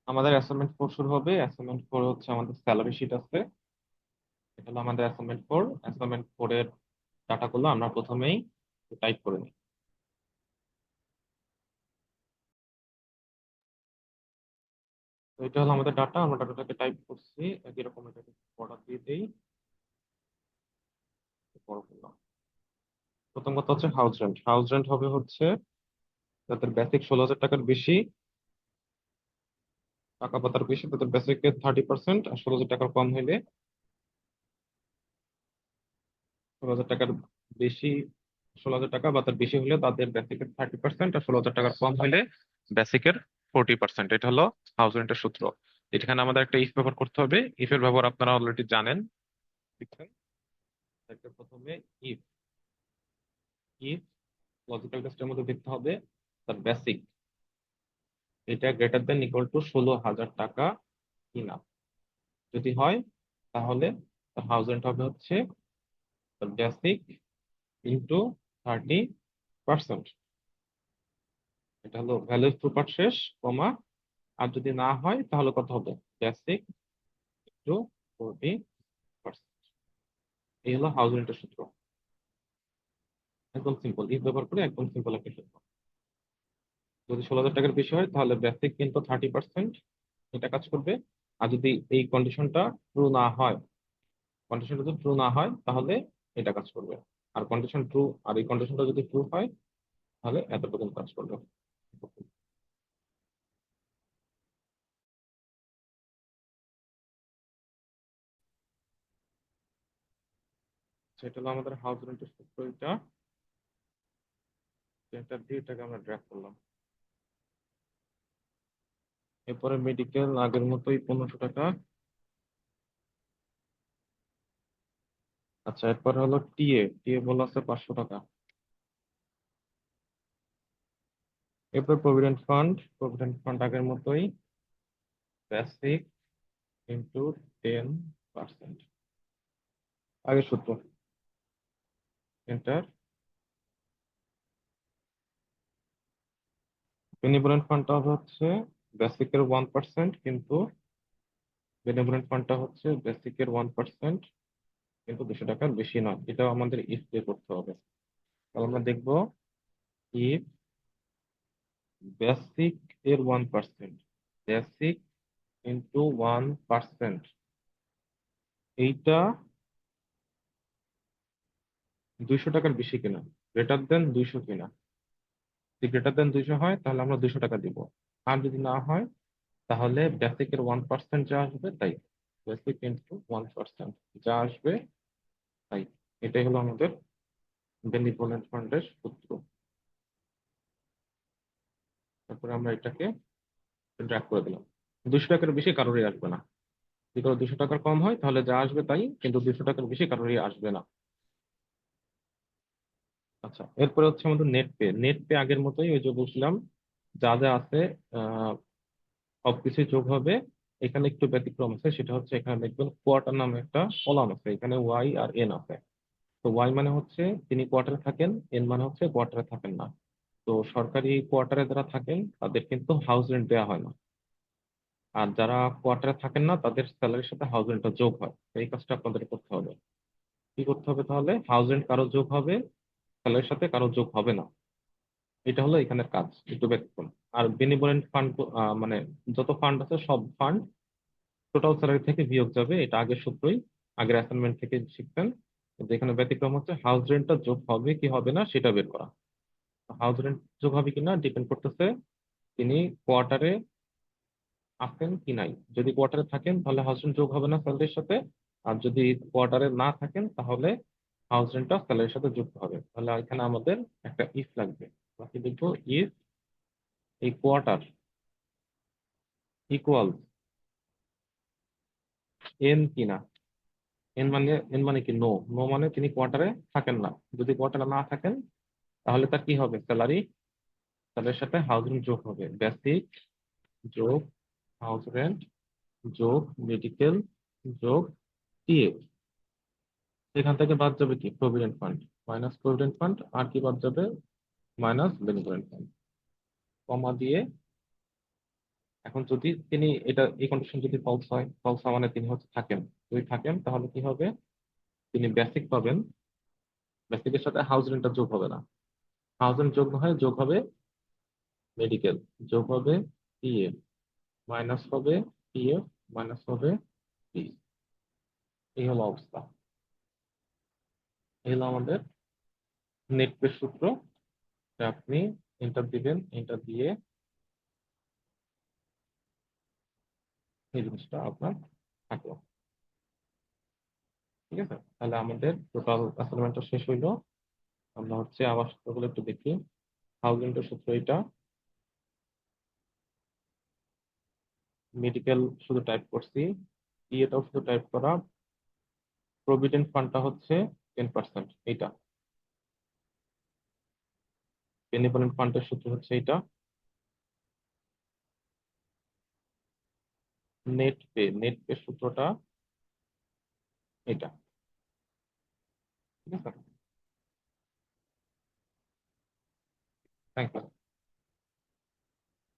আমাদের অ্যাসাইনমেন্ট 4 শুরু হবে। অ্যাসাইনমেন্ট 4 হচ্ছে আমাদের স্যালারি শিট আছে। এটা হলো আমাদের অ্যাসাইনমেন্ট 4। অ্যাসাইনমেন্ট 4 এর ডাটাগুলো আমরা প্রথমেই টাইপ করে নিই। তো এটা হলো আমাদের ডাটা, আমরা ডাটাটাকে টাইপ করছি। একই রকম এটাকে বর্ডার দিয়ে দেই, বড় করলাম। প্রথম কথা হচ্ছে হাউস রেন্ট। হাউস রেন্ট হবে হচ্ছে যাদের বেসিক 16,000 টাকার বেশি, টাকা পাতার বেশি, তাদের বেসিকের 30%, আর 16,000 টাকার কম হইলে 16,000 টাকার বেশি, 16,000 টাকা বা তার বেশি হলে তাদের বেসিকের 30%, আর 16,000 টাকার কম হলে বেসিকের 40%। এটা হলো হাউস রেন্টের সূত্র। এখানে আমাদের একটা ইফ ব্যবহার করতে হবে। ইফ এর ব্যবহার আপনারা অলরেডি জানেন, লিখছেন। একটা প্রথমে ইফ ইফ লজিক্যাল টেস্টের মধ্যে দেখতে হবে তার বেসিক এটা গ্রেটার দেন ইকুয়াল টু 16,000 টাকা কিনা। যদি হয় তাহলে তার হাউস রেন্ট হবে হচ্ছে তার বেসিক ইন্টু 30%। এটা হলো ভ্যালু প্রপার শেষ, কমা। আর যদি না হয় তাহলে কত হবে? Basic to 40%। এই হলো হাউস রেন্টের সূত্র। একদম সিম্পল, ইফ ব্যবহার করে একদম সিম্পল একটা সূত্র। যদি 16,000 টাকার বেশি হয় তাহলে বেসিক কিন্তু 30%, এটা কাজ করবে। আর যদি এই কন্ডিশনটা ট্রু না হয়, কন্ডিশনটা যদি ট্রু না হয় তাহলে এটা কাজ করবে। আর কন্ডিশন ট্রু, আর এই কন্ডিশনটা যদি ট্রু হয় তাহলে এতটুকু কাজ করবে। সেটা হলো আমাদের হাউস রেন্টের সূত্র। এটা দিয়ে এটাকে আমরা ড্র্যাগ করলাম। এরপরে মেডিকেল আগের মতোই 1500 টাকা। আচ্ছা, এরপর হলো টিএ। টিএ বলা আছে 500 টাকা। এরপর প্রভিডেন্ট ফান্ড। প্রভিডেন্ট ফান্ড আগের মতোই, বেসিক ইন্টু 10%। আগের সূত্র, এন্টার। বেনিভোলেন্ট ফান্ডটা হচ্ছে বেসিকের 1%, কিন্তু বেনিভোলেন্ট ফান্ডটা হচ্ছে বেসিকের 1%, কিন্তু 200 টাকার বেশি নয়। এটাও আমাদের ইফ দিয়ে করতে হবে। তাহলে আমরা দেখবো ইফ বেসিক এর 1%, বেসিক ইন্টু 1%, এইটা 200 টাকার বেশি কিনা, গ্রেটার দেন 200 কিনা। যদি গ্রেটার দেন 200 হয় তাহলে আমরা 200 টাকা দিব। আর যদি না হয় তাহলে বেসিকের 1% যা আসবে তাই। বেসিক ইন্টু 1% যা আসবে তাই। এটাই হলো আমাদের বেনিভোলেন্ট ফান্ডের সূত্র। তারপরে আমরা এটাকে ড্র্যাগ করে দিলাম। 200 টাকার বেশি কারোরই আসবে না। যদি কারো 200 টাকার কম হয় তাহলে যা আসবে তাই, কিন্তু 200 টাকার বেশি কারোরই আসবে না। আচ্ছা, এরপরে হচ্ছে আমাদের নেট পে। নেট পে আগের মতোই, ওই যে বলছিলাম যা যা আছে আহ সবকিছু যোগ হবে। এখানে একটু ব্যতিক্রম আছে, সেটা হচ্ছে এখানে দেখবেন কোয়ার্টার নামে একটা কলাম আছে, এখানে ওয়াই আর এন আছে। তো ওয়াই মানে হচ্ছে তিনি কোয়ার্টারে থাকেন, এন মানে হচ্ছে কোয়ার্টারে থাকেন না। তো সরকারি কোয়ার্টারে যারা থাকেন তাদের কিন্তু হাউস রেন্ট দেওয়া হয় না। আর যারা কোয়ার্টারে থাকেন না তাদের স্যালারির সাথে হাউস রেন্টটা যোগ হয়। তো এই কাজটা আপনাদের করতে হবে। কি করতে হবে তাহলে? হাউস রেন্ট কারো যোগ হবে, স্যালারির সাথে কারো যোগ হবে না। এটা হলো এখানের কাজ, একটু ব্যতিক্রম। আর বেনিভোলেন্ট ফান্ড মানে যত ফান্ড আছে সব ফান্ড টোটাল স্যালারি থেকে বিয়োগ যাবে। এটা আগের সূত্রই, আগের অ্যাসাইনমেন্ট থেকে শিখতেন। কিন্তু এখানে ব্যতিক্রম হচ্ছে হাউস রেন্টটা যোগ হবে কি হবে না সেটা বের করা। হাউস রেন্ট যোগ হবে কিনা ডিপেন্ড করতেছে তিনি কোয়ার্টারে আছেন কি নাই। যদি কোয়ার্টারে থাকেন তাহলে হাউস রেন্ট যোগ হবে না স্যালারির সাথে। আর যদি কোয়ার্টারে না থাকেন তাহলে হাউস রেন্টটা স্যালারির সাথে যুক্ত হবে। তাহলে এখানে আমাদের একটা ইফ লাগবে। বাকি দেখবো ইফ এই কোয়ার্টার ইকুয়াল এন কিনা। এন মানে কি? নো। নো মানে তিনি কোয়ার্টারে থাকেন না। যদি কোয়ার্টারে না থাকেন তাহলে তার কি হবে? স্যালারি, স্যালারির সাথে হাউস রেন্ট যোগ হবে। বেসিক যোগ হাউস রেন্ট যোগ মেডিকেল যোগ টিএ। এখান থেকে বাদ যাবে কি? Provident fund. Minus provident fund, আর কি বাদ যাবে? Minus benefit fund. কমা দিয়ে এখন যদি তিনি এই কন্ডিশন যদি ফলস হয়, ফলস হওয়া মানে তিনি হচ্ছে থাকেন, যদি থাকেন তাহলে কি হবে, তিনি বেসিক পাবেন। বেসিকের সাথে হাউস রেন্টটা যোগ হবে না, হাউস রেন্ট যোগ না হয় যোগ হবে মেডিকেল, যোগ হবে পিএফ, মাইনাস হবে পিএফ, মাইনাস হবে পি। এই হলো অবস্থা, এই হলো আমাদের নেট পে সূত্র। তা আপনি এন্টার দিবেন, এন্টার দিয়ে এই জিনিসটা আপনার থাকলো। ঠিক আছে, তাহলে আমাদের টোটাল অ্যাসাইনমেন্টটা শেষ হইলো। আমরা হচ্ছে আবার সূত্রগুলো একটু দেখি। থাউজেন্ডের সূত্র এটা, মেডিকেল শুধু টাইপ করছি, এটাও শুধু টাইপ করা, প্রভিডেন্ট ফান্ডটা হচ্ছে 10%, এইটা বেনিভোলেন্ট ফান্ডের সূত্র হচ্ছে এটা, নেট পে সূত্রটা এটা। ঠিক আছে, থ্যাংক ইউ।